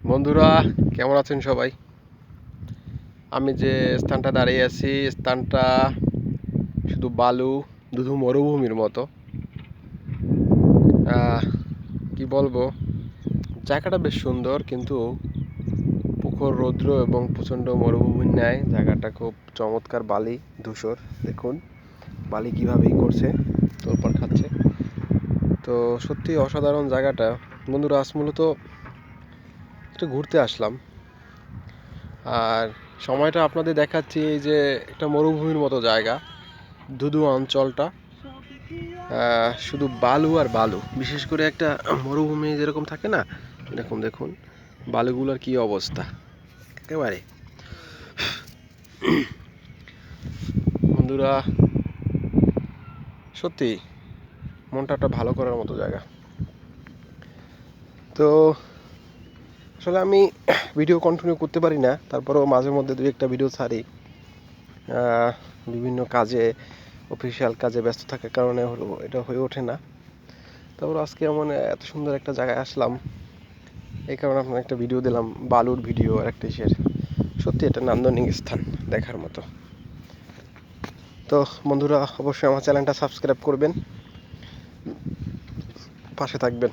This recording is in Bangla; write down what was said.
বন্ধুরা, কেমন আছেন সবাই? আমি যে স্থানটা দাঁড়িয়ে আছি, স্থানটা শুধু বালু, শুধু মরুভূমির মতো। কি বলবো, জায়গাটা বেশ সুন্দর, কিন্তু প্রখর রৌদ্র এবং প্রচণ্ড মরুভূমির ন্যায় জায়গাটা খুব চমৎকার। বালি ধূসর, দেখুন বালি কীভাবে করছে, তোলপাড় খাচ্ছে। তো সত্যি অসাধারণ জায়গাটা। বন্ধুরা, আজ মূলত একটু ঘুরতে আসলাম, আর সময়টা আপনাদের দেখাচ্ছি। এই যে একটা মরুভূমির মতো জায়গা, ধুধু অঞ্চলটা, শুধু বালু আর বালু। বিশেষ করে একটা মরুভূমি যেরকম থাকে না, এরকম দেখুন বালুগুলোর কি অবস্থা একেবারে। বন্ধুরা, সত্যি মনটা একটা ভালো করার মতো জায়গা। তো আসলে আমি ভিডিও কন্টিনিউ করতে পারি না, তারপরেও মাঝে মধ্যে দুই একটা ভিডিও ছাড়ি। বিভিন্ন কাজে, অফিসিয়াল কাজে ব্যস্ত থাকার কারণে এটা হয়ে ওঠে না। তারপর আজকে এত সুন্দর একটা জায়গায় আসলাম, এই কারণে আপনার একটা ভিডিও দিলাম, বালুর ভিডিও আর একটা ইসের। সত্যি এটা নান্দনিক স্থান, দেখার মতো। তো বন্ধুরা, অবশ্যই আমার চ্যানেলটা সাবস্ক্রাইব করবেন, পাশে থাকবেন।